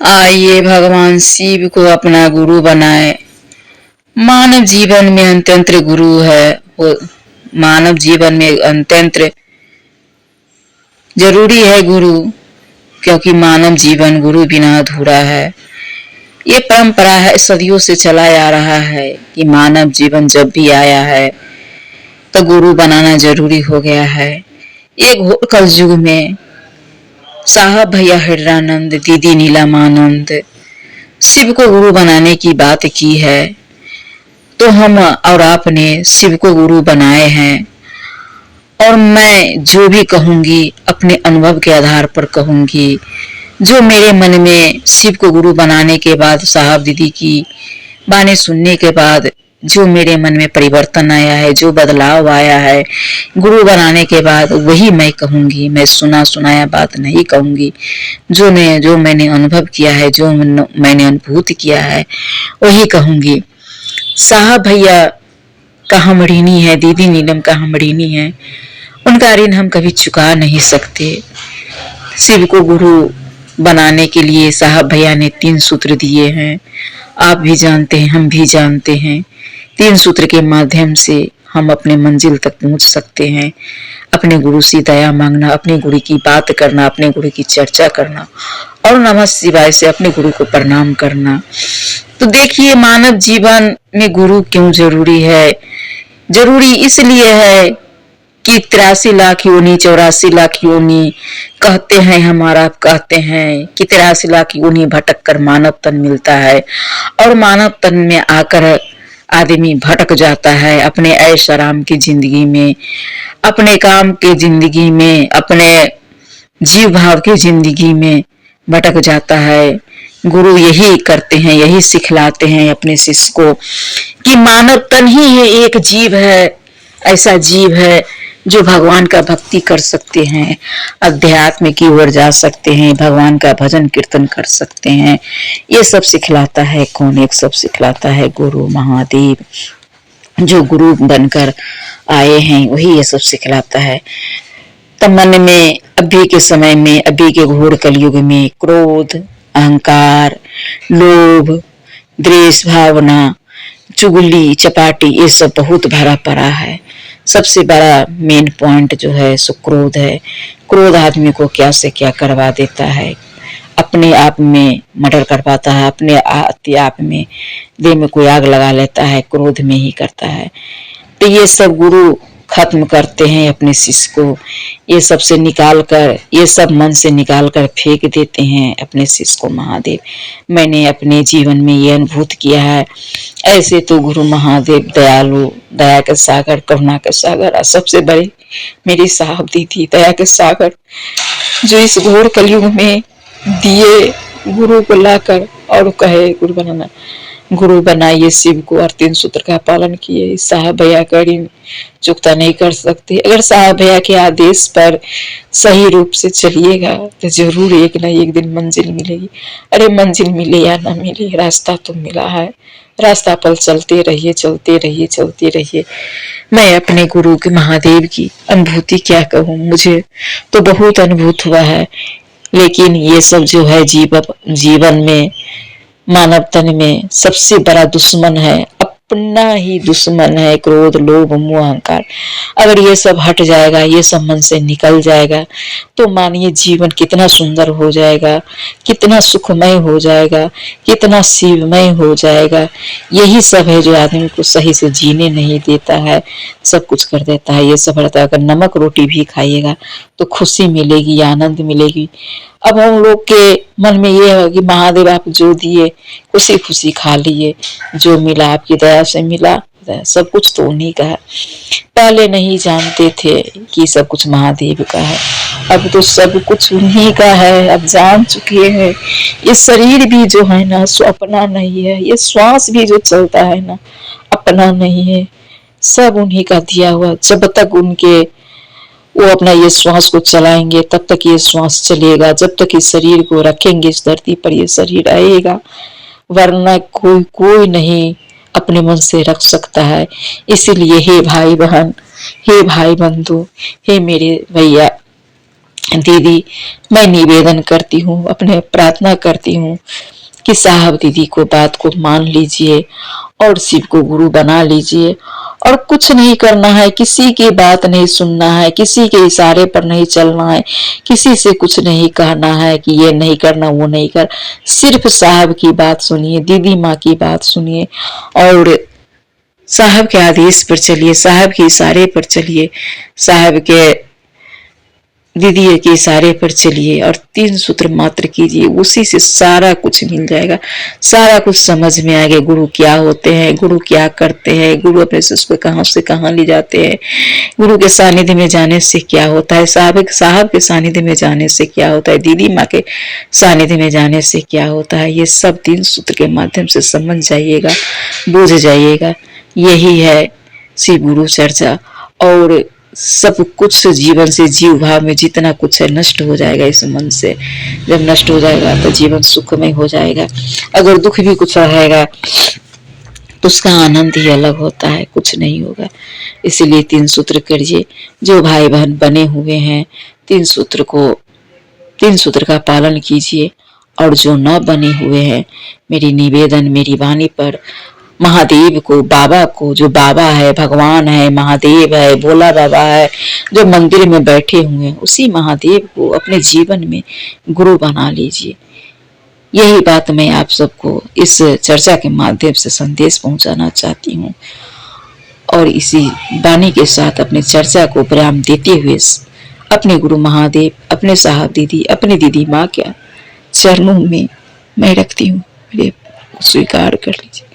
आइए भगवान शिव को अपना गुरु बनाए। मानव जीवन में अत्यंत गुरु है वो। मानव जीवन में अत्यंत जरूरी है गुरु, क्योंकि मानव जीवन गुरु बिना अधूरा है। ये परंपरा है, सदियों से चला आ रहा है कि मानव जीवन जब भी आया है तो गुरु बनाना जरूरी हो गया है। एक घोर कलयुग में साहब भैया हिरानंद, दीदी नीलमानंद शिव को गुरु बनाने की बात की है, तो हम और आपने शिव को गुरु बनाए हैं। और मैं जो भी कहूंगी अपने अनुभव के आधार पर कहूंगी। जो मेरे मन में शिव को गुरु बनाने के बाद, साहब दीदी की बातें सुनने के बाद जो मेरे मन में परिवर्तन आया है, जो बदलाव आया है गुरु बनाने के बाद, वही मैं कहूंगी। मैं सुना सुनाया बात नहीं कहूंगी। जो मैंने अनुभव किया है, जो मैंने अनुभूति किया है, वही कहूंगी। साहब भैया का हम ऋणी है, दीदी नीलम का हम ऋणी है। उनका ऋण हम कभी चुका नहीं सकते। शिव को गुरु बनाने के लिए साहब भैया ने 3 सूत्र दिए हैं। आप भी जानते हैं, हम भी जानते हैं। 3 सूत्र के माध्यम से हम अपने मंजिल तक पहुंच सकते हैं। अपने गुरु से दया मांगना, अपने गुरु की बात करना, अपने गुरु की चर्चा करना और नमः शिवाय से अपने गुरु को प्रणाम करना। तो देखिए, मानव जीवन में गुरु क्यों जरूरी है? जरूरी इसलिए है कि 83 लाख योनि, 84 लाख योनि कहते हैं, हमारा कहते हैं कि 83 लाख योनि भटक कर मानव तन मिलता है। और मानव तन में आकर आदमी भटक जाता है अपने ऐश आराम की जिंदगी में, अपने काम के जिंदगी में, अपने जीव भाव की जिंदगी में भटक जाता है। गुरु यही करते हैं, यही सिखलाते हैं अपने शिष्य को कि मानव तन ही है, एक जीव है, ऐसा जीव है जो भगवान का भक्ति कर सकते हैं, अध्यात्म की ओर जा सकते हैं, भगवान का भजन कीर्तन कर सकते हैं। ये सब सिखलाता है कौन? एक सब सिखलाता है गुरु महादेव। जो गुरु बनकर आए हैं वही ये सब सिखलाता है। तब मन में अभी के समय में, अभी के घोर कलयुग में क्रोध, अहंकार, लोभ, द्वेष भावना, चुगली, चपाटी, ये सब बहुत भरा पड़ा है। सबसे बड़ा मेन पॉइंट जो है सो क्रोध है। क्रोध आदमी को क्या से क्या करवा देता है, अपने आप में मर्डर करवाता है, अपने आप में देह में कोई आग लगा लेता है, क्रोध में ही करता है। तो ये सब गुरु खत्म करते हैं अपने शिष्य को। ये सब से निकाल कर, ये सब मन से निकाल कर फेंक देते हैं अपने शिष्य को महादेव। मैंने अपने जीवन में ये अनुभूत किया है। ऐसे तो गुरु महादेव दयालु, दया के सागर, करुणा के सागर, और सबसे बड़े मेरी साहब दीदी दया के सागर, जो इस घोर कलयुग में दिए गुरु को लाकर और कहे गुरु बनाना, गुरु बनाइए शिव को, और 3 सूत्र का पालन किए। साहब भैया का ऋण चुकता नहीं कर सकते। अगर साहब भैया के आदेश पर सही रूप से चलिएगा तो जरूर एक ना एक दिन मंजिल मिलेगी। अरे मंजिल मिले या ना मिले, रास्ता तो मिला है। रास्ता पर चलते रहिए, चलते रहिए, चलते रहिए। मैं अपने गुरु के महादेव की अनुभूति क्या कहूँ, मुझे तो बहुत अनुभूत हुआ है। लेकिन ये सब जो है जीवन में, मानव तन में सबसे बड़ा दुश्मन है, अपना ही दुश्मन है क्रोध, लोभ, मोह, अहंकार। अगर ये सब हट जाएगा, ये सब मन से निकल जाएगा, तो मानिए जीवन कितना सुंदर हो जाएगा, कितना सुखमय हो जाएगा, कितना शिवमय हो जाएगा। यही सब है जो आदमी को सही से जीने नहीं देता है, सब कुछ कर देता है। ये सब रहता है। अगर नमक रोटी भी खाइएगा तो खुशी मिलेगी, आनंद मिलेगी। अब हम लोग के मन में ये है कि महादेव आप जो दिए खुशी खुशी खा लिए, जो मिला आपकी दया से मिला, सब कुछ तो उन्हीं का है। पहले नहीं जानते थे कि सब कुछ महादेव का है, अब तो सब कुछ उन्हीं का है। अब जान चुके हैं। ये शरीर भी जो है ना सो अपना नहीं है, ये श्वास भी जो चलता है ना अपना नहीं है, सब उन्हीं का दिया हुआ। जब तक उनके वो अपना ये श्वास को चलाएंगे तब तक ये श्वास चलेगा, जब तक इस शरीर को रखेंगे इस धरती पर ये शरीर रहेगा, वरना कोई नहीं अपने मन से रख सकता है। इसीलिए हे भाई बहन, हे भाई बंधु, हे मेरे भैया, दीदी, मैं निवेदन करती हूँ, अपने प्रार्थना करती हूँ कि साहब दीदी को बात को मान लीजिए और शिव को गुरु बना लीजिए, और कुछ नहीं करना है, किसी की बात नहीं सुनना है, किसी के इशारे पर नहीं चलना है, किसी से कुछ नहीं कहना है कि ये नहीं करना वो नहीं कर, सिर्फ साहब की बात सुनिए, दीदी माँ की बात सुनिए और साहब के आदेश पर चलिए, साहब के इशारे पर चलिए, साहब के दीदी के इशारे पर चलिए और 3 सूत्र मात्र कीजिए, उसी से सारा कुछ मिल जाएगा, सारा कुछ समझ में आएगा। गुरु क्या होते हैं, गुरु क्या करते हैं, गुरु अपने शिष्य को कहाँ से कहाँ ले जाते हैं, गुरु के सानिध्य में जाने से क्या होता है, साहब के सानिध्य में जाने से क्या होता है, दीदी माँ के सानिध्य में जाने से क्या होता है, ये सब 3 सूत्र के माध्यम से समझ जाइएगा, बुझ जाइएगा। यही है शिव गुरु चर्चा। और सब कुछ जीवन से, जीव भाव में जितना कुछ है नष्ट हो जाएगा इस मन से। जब नष्ट हो जाएगा तो जीवन सुखमय हो जाएगा। अगर दुख भी कुछ रहेगा तो उसका आनंद ही अलग होता है, कुछ नहीं होगा। इसीलिए 3 सूत्र करिए। जो भाई बहन बने हुए हैं 3 सूत्र का पालन कीजिए, और जो न बने हुए हैं, मेरी निवेदन, मेरी वाणी पर महादेव को, बाबा को, जो बाबा है, भगवान है, महादेव है, भोला बाबा है, जो मंदिर में बैठे हुए हैं, उसी महादेव को अपने जीवन में गुरु बना लीजिए। यही बात मैं आप सबको इस चर्चा के माध्यम से संदेश पहुंचाना चाहती हूँ, और इसी वाणी के साथ अपने चर्चा को विराम देते हुए अपने गुरु महादेव, अपने साहब दीदी, अपनी दीदी माँ के चरणों में मैं रखती हूँ, स्वीकार कर लीजिए।